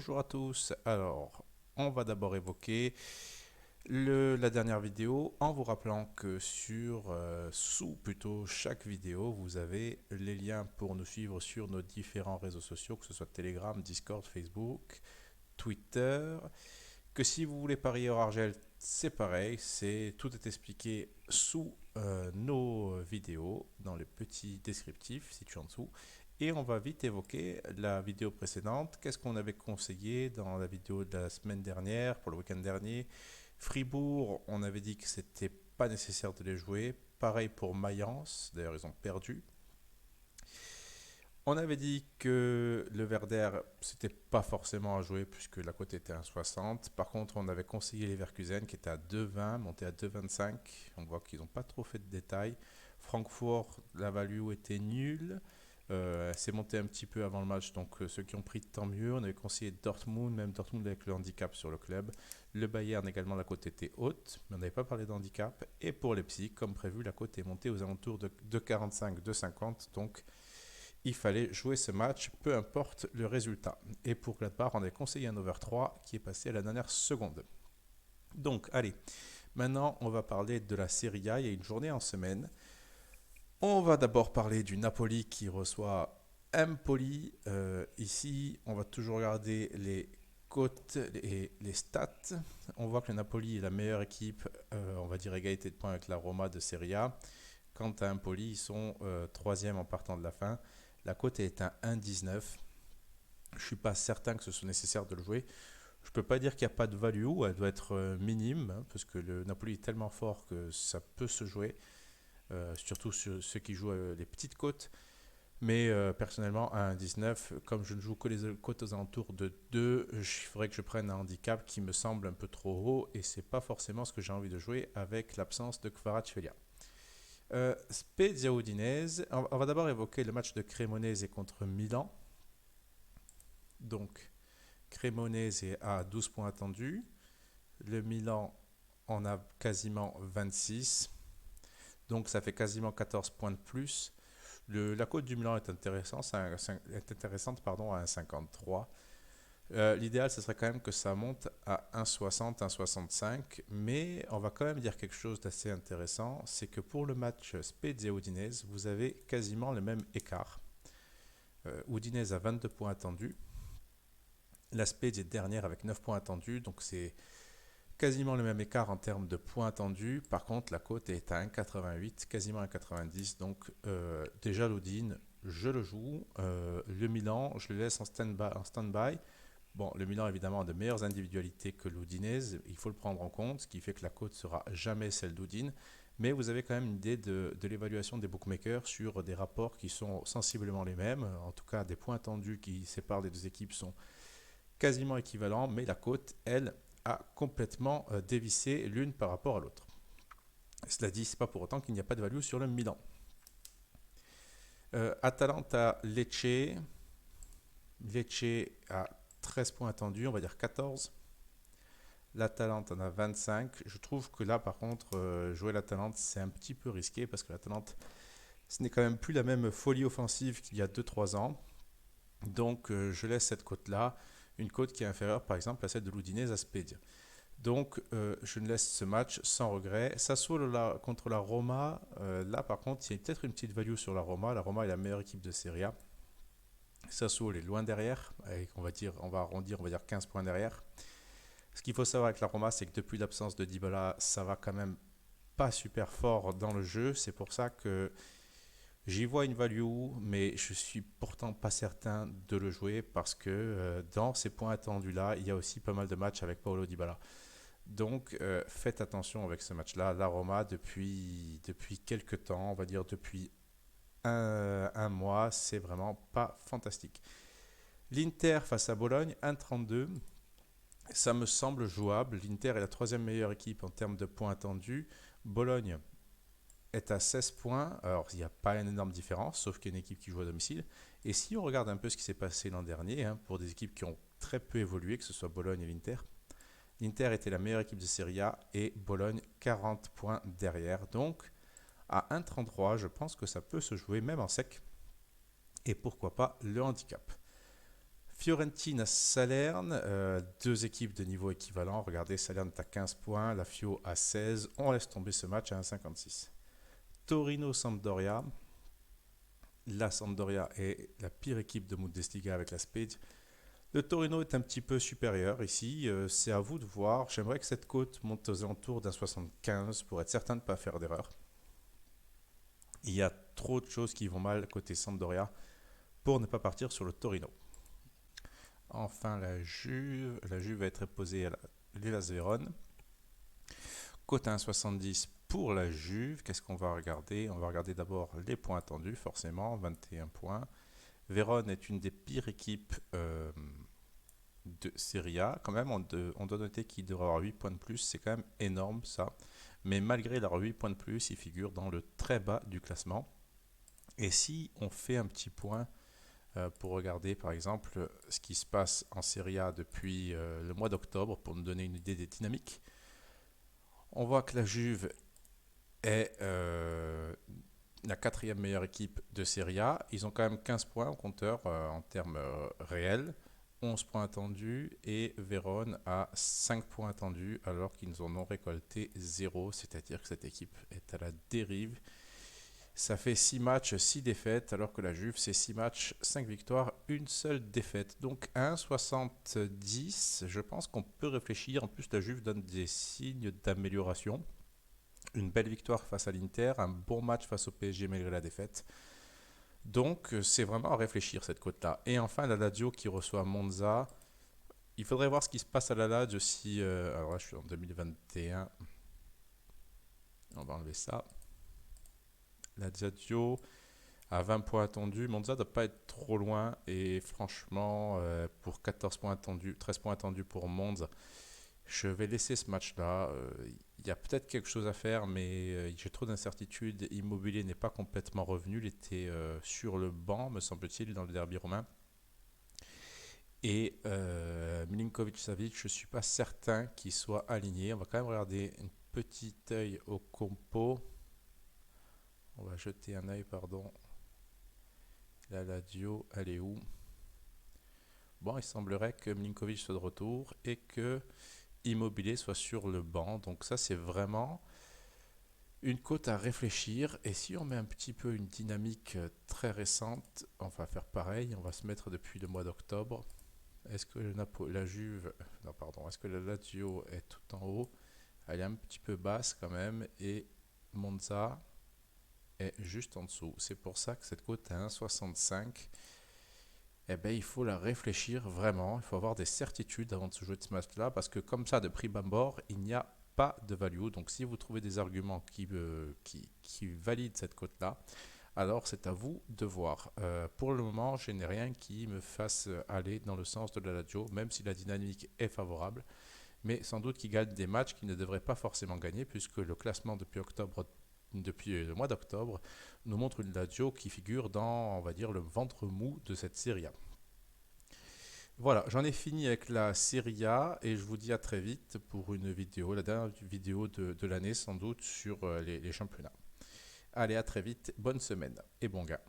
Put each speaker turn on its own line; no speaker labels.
Bonjour à tous. Alors, on va d'abord évoquer la dernière vidéo en vous rappelant que sous plutôt chaque vidéo, vous avez les liens pour nous suivre sur nos différents réseaux sociaux, que ce soit Telegram, Discord, Facebook, Twitter. Que si vous voulez parier au Argel, c'est pareil, tout est expliqué sous nos vidéos, dans les petits descriptifs situés en dessous. Et on va vite évoquer la vidéo précédente. Qu'est-ce qu'on avait conseillé dans la vidéo de la semaine dernière, pour le week-end dernier? Fribourg, on avait dit que c'était pas nécessaire de les jouer. Pareil pour Mayence, d'ailleurs ils ont perdu. On avait dit que le Werder, c'était pas forcément à jouer puisque la cote était à 1,60. Par contre, on avait conseillé les Leverkusen qui était à 2,20, monté à 2,25. On voit qu'ils n'ont pas trop fait de détails. Francfort, la value était nulle. C'est monté un petit peu avant le match, donc ceux qui ont pris tant mieux. On avait conseillé Dortmund, même Dortmund avec le handicap sur le club. Le Bayern également, la cote était haute, mais on n'avait pas parlé de handicap. Et pour les Leipzig, comme prévu, la cote est montée aux alentours de 2,45, 2,50. Donc il fallait jouer ce match, peu importe le résultat. Et pour Gladbach, on avait conseillé un over 3 qui est passé à la dernière seconde. Donc, allez, maintenant on va parler de la Serie A. Il y a une journée en semaine. On va d'abord parler du Napoli qui reçoit Empoli. Ici, on va toujours regarder les cotes et les stats. On voit que le Napoli est la meilleure équipe, on va dire égalité de points avec la Roma de Serie A. Quant à Empoli, ils sont troisième en partant de la fin. La cote est à 1,19. Je ne suis pas certain que ce soit nécessaire de le jouer. Je ne peux pas dire qu'il n'y a pas de value, elle doit être minime, hein, parce que le Napoli est tellement fort que ça peut se jouer, surtout sur ceux qui jouent les petites cotes. Mais personnellement, à 1,19, comme je ne joue que les cotes aux alentours de 2, il faudrait que je prenne un handicap qui me semble un peu trop haut, et c'est pas forcément ce que j'ai envie de jouer avec l'absence de Kvaratskhelia. Spezia Udinese, on va d'abord évoquer le match de Cremonese contre Milan. Donc, Cremonese à 12 points attendus. Le Milan en a quasiment 26. Donc, ça fait quasiment 14 points de plus. La cote du Milan est intéressante, à 1,53. L'idéal, ce serait quand même que ça monte à 1,60, 1,65. Mais on va quand même dire quelque chose d'assez intéressant. C'est que pour le match Spezia-Udinese, vous avez quasiment le même écart. Udinese a 22 points attendus. La Spezia est dernière avec 9 points attendus. Donc c'est quasiment le même écart en termes de points attendus. Par contre, la cote est à 1,88, quasiment 1,90. Donc déjà l'Udine, je le joue. Le Milan, je le laisse en stand-by. Bon, le Milan évidemment a de meilleures individualités que l'Udinese, il faut le prendre en compte, ce qui fait que la cote sera jamais celle d'Udine. Mais vous avez quand même une idée de l'évaluation des bookmakers sur des rapports qui sont sensiblement les mêmes. En tout cas, des points attendus qui séparent les deux équipes sont quasiment équivalents, mais la cote, elle, a complètement dévissé l'une par rapport à l'autre. Cela dit, ce n'est pas pour autant qu'il n'y a pas de value sur le Milan. Atalanta-Lecce. Lecce a 13 points attendus, on va dire 14. L'Atalante en a 25. Je trouve que là, par contre, jouer l'Atalante, c'est un petit peu risqué parce que l'Atalante, ce n'est quand même plus la même folie offensive qu'il y a 2-3 ans. Donc, je laisse cette cote-là, une cote qui est inférieure, par exemple, à celle de l'Udinese à Spezia. Donc, je ne laisse ce match sans regret. Sassuolo contre la Roma, là, par contre, il y a peut-être une petite value sur la Roma. La Roma est la meilleure équipe de Serie A. Sassuolo est loin derrière, avec, on va arrondir, on va dire 15 points derrière. Ce qu'il faut savoir avec la Roma, c'est que depuis l'absence de Dybala, ça va quand même pas super fort dans le jeu. C'est pour ça que j'y vois une value, mais je suis pourtant pas certain de le jouer parce que dans ces points attendus là, il y a aussi pas mal de matchs avec Paulo Dybala. Donc faites attention avec ce match-là. La Roma, depuis quelques temps, on va dire depuis un mois, c'est vraiment pas fantastique. L'Inter face à Bologne, 1,32. Ça me semble jouable. L'Inter est la troisième meilleure équipe en termes de points attendus. Bologne est à 16 points. Alors, il n'y a pas une énorme différence, sauf qu'il y a une équipe qui joue à domicile. Et si on regarde un peu ce qui s'est passé l'an dernier, hein, pour des équipes qui ont très peu évolué, que ce soit Bologne et l'Inter, l'Inter était la meilleure équipe de Serie A et Bologne 40 points derrière. Donc, à 1,33, je pense que ça peut se jouer même en sec. Et pourquoi pas le handicap. Fiorentina, Salerne, deux équipes de niveau équivalent. Regardez, Salerne est à 15 points, la Fio à 16. On laisse tomber ce match à 1,56. Torino, Sampdoria. La Sampdoria est la pire équipe de Bundesliga avec la Spezia. Le Torino est un petit peu supérieur ici. C'est à vous de voir. J'aimerais que cette cote monte aux alentours d'un 75 pour être certain de ne pas faire d'erreur. Il y a trop de choses qui vont mal côté Sampdoria pour ne pas partir sur le Torino. Enfin, la Juve va être opposée à l'Hellas Vérone. Cote à 1,70 pour la Juve. Qu'est-ce qu'on va regarder? On va regarder d'abord les points attendus, forcément, 21 points. Vérone est une des pires équipes de Serie A. Quand même, on doit noter qu'il devrait avoir 8 points de plus. C'est quand même énorme, ça. Mais malgré leurs 8 points de plus, il figure dans le très bas du classement. Et si on fait un petit point pour regarder par exemple ce qui se passe en Serie A depuis le mois d'octobre pour nous donner une idée des dynamiques. On voit que la Juve est la quatrième meilleure équipe de Serie A. Ils ont quand même 15 points au compteur en termes réels, 11 points attendus et Vérone a 5 points attendus alors qu'ils en ont récolté 0, c'est-à-dire que cette équipe est à la dérive. Ça fait 6 matchs, 6 défaites, alors que la Juve, c'est 6 matchs, 5 victoires, une seule défaite. Donc 1,70, je pense qu'on peut réfléchir. En plus, la Juve donne des signes d'amélioration. Une belle victoire face à l'Inter, un bon match face au PSG malgré la défaite. Donc c'est vraiment à réfléchir cette cote-là. Et enfin, la Lazio qui reçoit Monza. Il faudrait voir ce qui se passe à la Lazio si... alors là, je suis en 2021. On va enlever ça. La Lazio à 20 points attendus. Monza ne doit pas être trop loin. Et franchement, pour 14 points attendus, 13 points attendus pour Monza, je vais laisser ce match-là. Il y a peut-être quelque chose à faire, mais j'ai trop d'incertitudes. Immobilier n'est pas complètement revenu. Il était sur le banc, me semble-t-il, dans le derby romain. Et Milinkovic-Savic, je ne suis pas certain qu'il soit aligné. On va quand même regarder un petit œil au compo. On va jeter un œil, pardon. La Lazio, elle est où? Bon, il semblerait que Milinkovic soit de retour et que Immobilier soit sur le banc. Donc ça, c'est vraiment une cote à réfléchir. Et si on met un petit peu une dynamique très récente, on va faire pareil. On va se mettre depuis le mois d'octobre. Est-ce que la Juve, non pardon, est-ce que la Lazio est tout en haut? Elle est un petit peu basse quand même. Et Monza est juste en dessous. C'est pour ça que cette cote est à 1,65. Eh ben, il faut la réfléchir vraiment. Il faut avoir des certitudes avant de se jouer de ce match-là parce que comme ça, de prime abord, il n'y a pas de value. Donc si vous trouvez des arguments qui valident cette cote-là, alors c'est à vous de voir. Pour le moment, je n'ai rien qui me fasse aller dans le sens de la Lazio, même si la dynamique est favorable. Mais sans doute qu'il gagne des matchs qu'il ne devrait pas forcément gagner puisque le classement depuis le mois d'octobre, nous montre une Lazio qui figure dans, on va dire, le ventre mou de cette Serie A. Voilà, j'en ai fini avec la Serie A et je vous dis à très vite pour une vidéo, la dernière vidéo de l'année sans doute sur les championnats. Allez, à très vite, bonne semaine et bon gars.